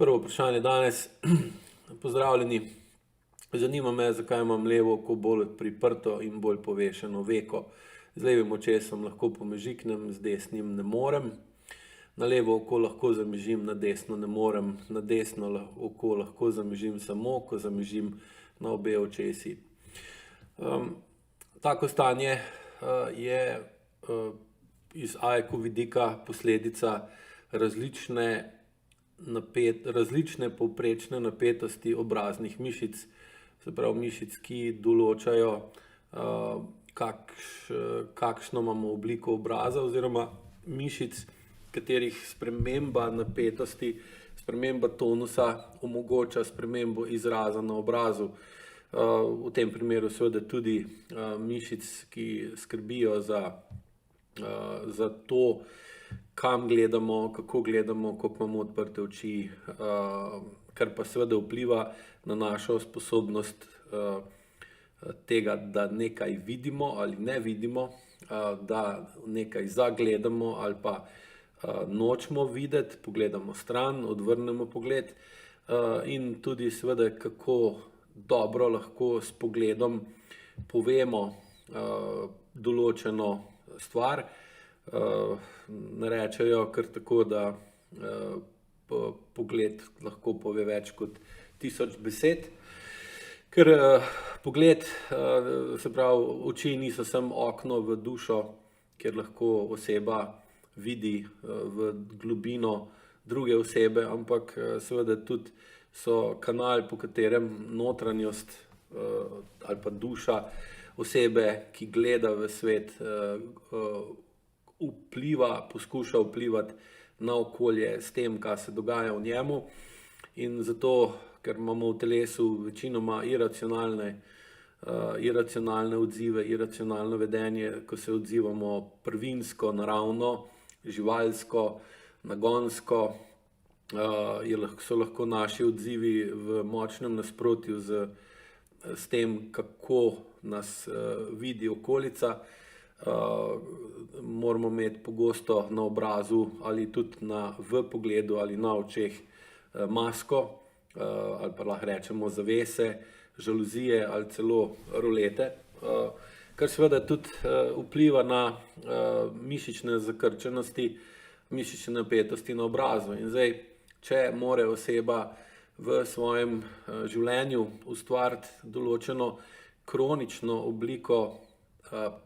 Prvo vprašanje danes. Pozdravljeni. Zanima me, zakaj imam levo oko bolj priprto in bolj povešeno veko. Z levim očesom lahko pomežiknem, z desnim ne morem. Na levo oko lahko zamežim, na desno ne morem. Na desno oko lahko zamežim samo, ko zamežim na obe očesi. Tako stanje je iz AEQ vidika posledica različne povprečne napetosti obraznih mišic, se pravi mišic, ki določajo, kakšno imamo obliko obraza, oziroma mišic, katerih sprememba napetosti, sprememba tonusa omogoča spremembo izraza na obrazu. V tem primeru seveda tudi mišic, ki skrbijo za to, kam gledamo, kako gledamo, koliko imamo odprte oči, kar pa seveda vpliva na našo sposobnost tega, da nekaj vidimo ali ne vidimo, da nekaj zagledamo ali pa nočemo videti, pogledamo stran, odvrnemo pogled, in tudi seveda, kako dobro lahko s pogledom povemo določeno stvar. Ne rečejo kar tako, da pogled lahko pove več kot 1000 besed, ker pogled, se pravi, oči niso samo okno v dušo, kjer lahko oseba vidi v globino druge osebe, ampak seveda tudi so kanal, po katerem notranjost ali pa duša osebe, ki gleda v svet, poskuša vplivati na okolje s tem, kaj se dogaja v njemu. In zato, ker imamo v telesu večinoma iracionalne odzive, iracionalno vedenje, ko se odzivamo prvinsko, naravno, živalsko, nagonsko, so lahko naši odzivi v močnem nasprotju s tem, kako nas vidi okolica. Moramo imeti pogosto na obrazu ali tudi v pogledu ali na očeh masko, ali pa lahko rečemo zavese, žaluzije ali celo rolete, kar seveda tudi vpliva na mišične zakrčenosti, mišične napetosti na obrazu. In zdaj, če more oseba v svojem življenju ustvariti določeno kronično obliko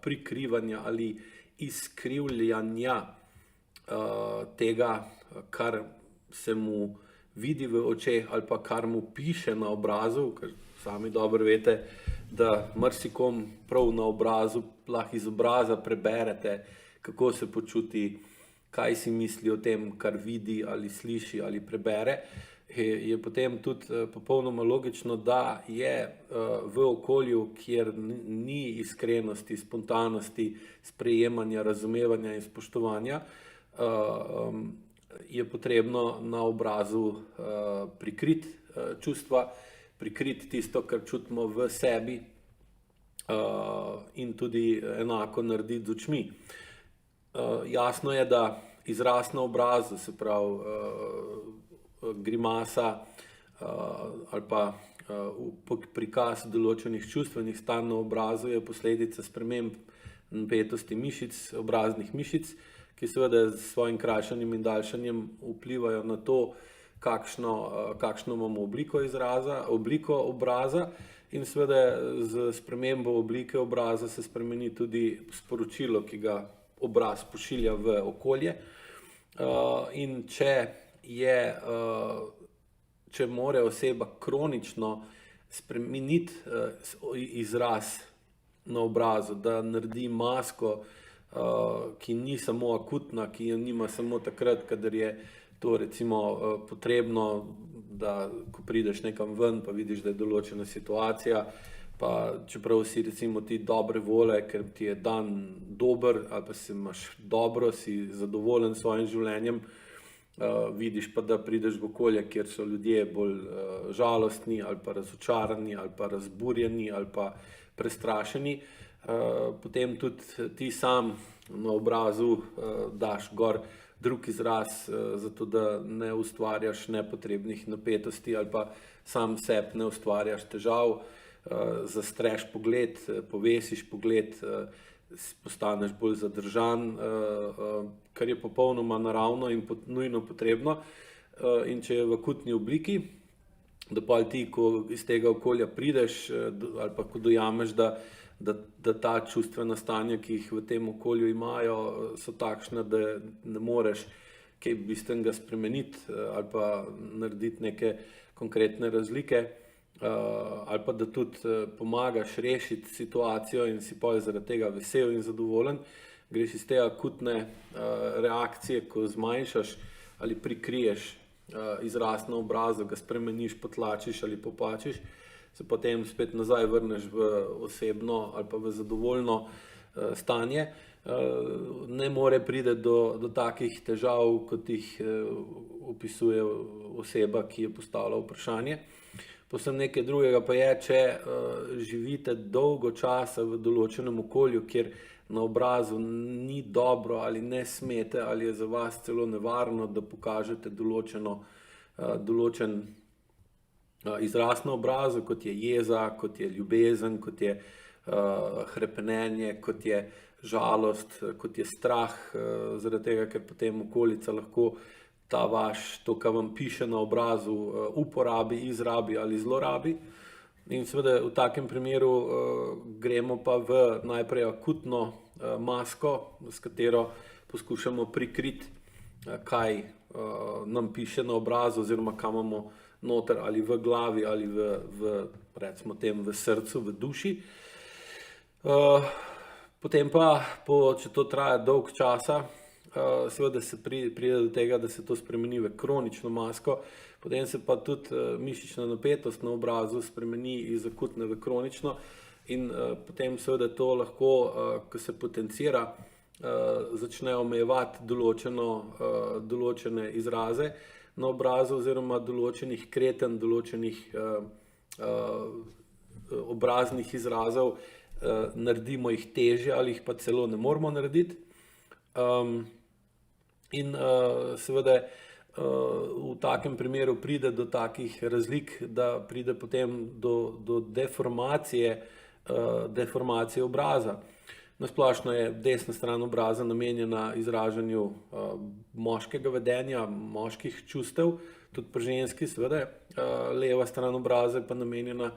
prikrivanja ali izkrivljanja tega, kar se mu vidi v očeh ali pa kar mu piše na obrazu, ker sami dobro veste, da marsikom prav na obrazu lahko iz obraza preberete, kako se počuti, kaj si misli o tem, kar vidi ali sliši ali prebere, je potem tudi popolnoma logično, da je v okolju, kjer ni iskrenosti, spontanosti, sprejemanja, razumevanja in spoštovanja, je potrebno na obrazu prikriti čustva, prikriti tisto, kar čutimo v sebi, in tudi enako narediti z očmi. Jasno je, da izraz na obrazu, se pravi grimasa ali pa prikaz določenih čustvenih stanj na obrazu, je posledica sprememb napetosti mišic, obraznih mišic, ki seveda s svojim krajšanjem in daljšanjem vplivajo na to, kakšno imamo obliko obraza, in seveda z spremembo oblike obraza se spremeni tudi sporočilo, ki ga obraz pošilja v okolje. In če more oseba kronično spremeniti izraz na obrazu, da naredi masko, ki ni samo akutna, ki jo nima samo takrat, kadar je to recimo potrebno, da ko prideš nekam ven, pa vidiš, da je določena situacija, pa čeprav si recimo ti dobre volje, ker ti je dan dober, ali pa imaš dobro, si zadovoljen s svojim življenjem, vidiš pa, da prideš v okolje, kjer so ljudje bolj žalostni ali pa razočarani ali pa razburjeni ali pa prestrašeni, potem tudi ti sam na obrazu daš gor drug izraz, zato da ne ustvarjaš nepotrebnih napetosti ali pa sam sebi ne ustvarjaš težav, zastreš pogled, povesiš pogled, postaneš bolj zadržan, kar je popolnoma naravno in nujno potrebno. In če je v akutni obliki, da pa ti, ko iz tega okolja prideš ali pa ko dojameš, da ta čustvena stanja, ki jih v tem okolju imajo, so takšna, da ne moreš kaj bistvenega spremeniti ali pa narediti neke konkretne razlike, ali pa da tudi pomagaš rešiti situacijo in si pol zaradi tega vesel in zadovoljen, greš iz te akutne reakcije, ko zmanjšaš ali prikriješ izraz na obrazu, ga spremeniš, potlačiš ali popačiš, se potem spet nazaj vrneš v osebno ali pa v zadovoljno stanje. Ne more priti do takih težav, kot jih opisuje oseba, ki je postavila vprašanje. Povsem nekaj drugega pa je, če živite dolgo časa v določenem okolju, kjer na obrazu ni dobro ali ne smete ali je za vas celo nevarno, da pokažete določen izraz na obrazu, kot je jeza, kot je ljubezen, kot je hrepenenje, kot je žalost, kot je strah, zaradi tega, ker potem okolica lahko ta vaš, to, kar vam piše na obrazu, uporabi, izrabi ali zlorabi. In seveda v takem primeru gremo pa v najprej akutno masko, s katero poskušamo prikriti, kaj nam piše na obrazu oziroma kam imamo noter ali v glavi ali recimo tem v srcu, v duši. Potem pa, če to traja dolg časa, seveda se pride do tega, da se to spremeni v kronično masko, potem se pa tudi mišična napetost na obrazu spremeni iz akutne v kronično in potem seveda to lahko, ko se potencira, začne omejevati določene izraze na obrazu oziroma določenih kreten, določenih obraznih izrazov, naredimo jih težje ali jih pa celo ne moramo narediti. In seveda v takem primeru pride do takih razlik, da pride potem do deformacije obraza. Na splošno je desna stran obraza namenjena izražanju moškega vedenja, moških čustev, tudi pri ženski seveda, leva stran obraza je pa namenjena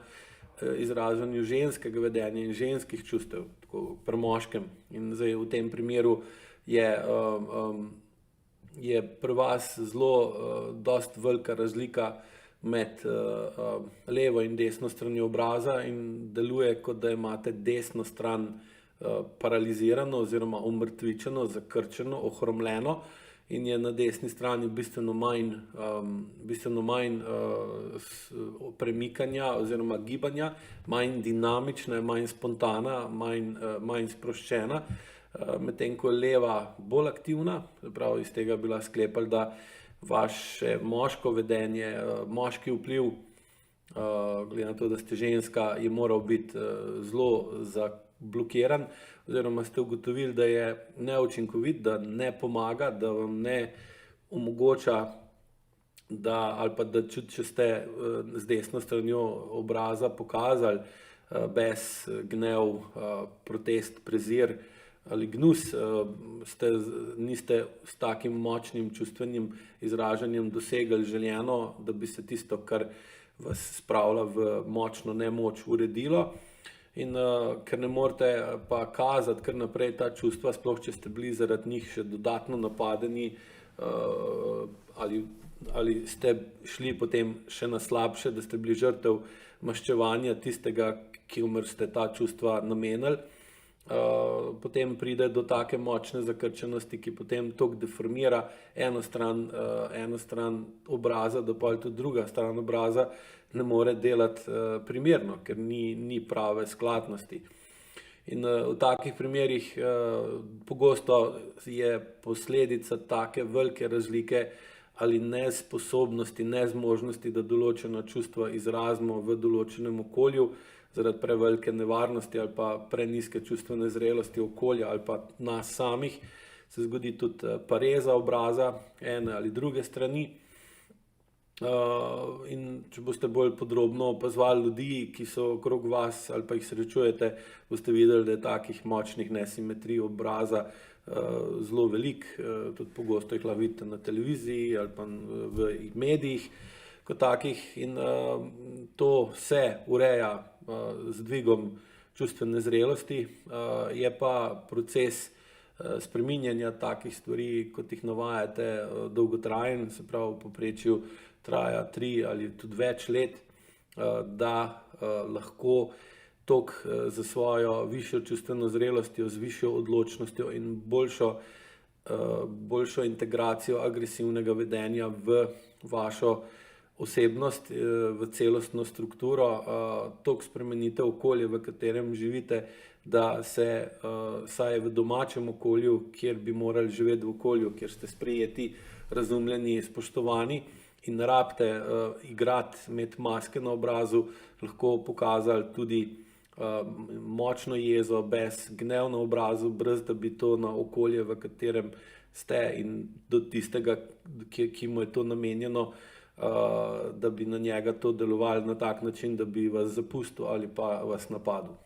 izražanju ženskega vedenja in ženskih čustev, tako pri moškem. In zdaj v tem primeru je pri vas zelo dosti velika razlika med levo in desno stranjo obraza in deluje, kot da imate desno stran paralizirano oziroma umrtvičeno, zakrčeno, ohromljeno in je na desni strani bistveno manj premikanja oziroma gibanja, manj dinamična, manj spontana, manj sproščena, medtem ko je leva bolj aktivna. Prav iz tega bila sklepali, da vaše moško vedenje, moški vpliv, glede na to, da ste ženska, je moral biti zelo zablokiran, oziroma ste ugotovili, da je neučinkovit, da ne pomaga, da vam ne omogoča, ali pa da če ste z desno stranjo obraza pokazali bes, gnev, protest, prezir ali gnus, niste s takim močnim čustvenim izražanjem dosegli željeno, da bi se tisto, kar vas spravlja v močno nemoč, uredilo. In ker ne morete pa kazati kar naprej ta čustva, sploh če ste bili zaradi njih še dodatno napadeni ali ste šli potem še na slabše, da ste bili žrtev maščevanja tistega, kimur ste ta čustva namenili, potem pride do take močne zakrčenosti, ki potem toliko deformira eno stran obraza, da pa tudi druga stran obraza ne more delati primerno, ker ni prave skladnosti. In v takih primerih pogosto je posledica take velike razlike ali nesposobnosti, nezmožnosti, da določena čustva izrazimo v določenem okolju, zaradi prevelike nevarnosti ali pa prenizke čustvene zrelosti okolja ali pa nas samih, se zgodi tudi pareza obraza ene ali druge strani. In če boste bolj podrobno opazovali ljudi, ki so okrog vas ali pa jih srečujete, boste videli, da je takih močnih nesimetrij obraza zelo veliko, tudi pogosto jih lahko vidite na televiziji ali pa v medijih kot takih, in to se ureja z dvigom čustvene zrelosti, je pa proces spreminjanja takih stvari, kot jih navajate, dolgotrajen, se pravi v povprečju traja 3 ali tudi več let, da lahko toliko za svojo višjo čustveno zrelostjo, z višjo odločnostjo in boljšo integracijo agresivnega vedenja v vašo osebnost, v celostno strukturo, toliko spremenite okolje, v katerem živite, da se saj v domačem okolju, kjer bi morali živeti v okolju, kjer ste sprejeti, razumljeni, spoštovani in ne rabite igrati, imeti maske na obrazu, lahko pokazali tudi močno jezo, bes, gnev na obrazu, brez da bi to na okolje, v katerem ste, in do tistega, ki mu je to namenjeno, da bi na njega to delovali na tak način, da bi vas zapustil ali pa vas napadel.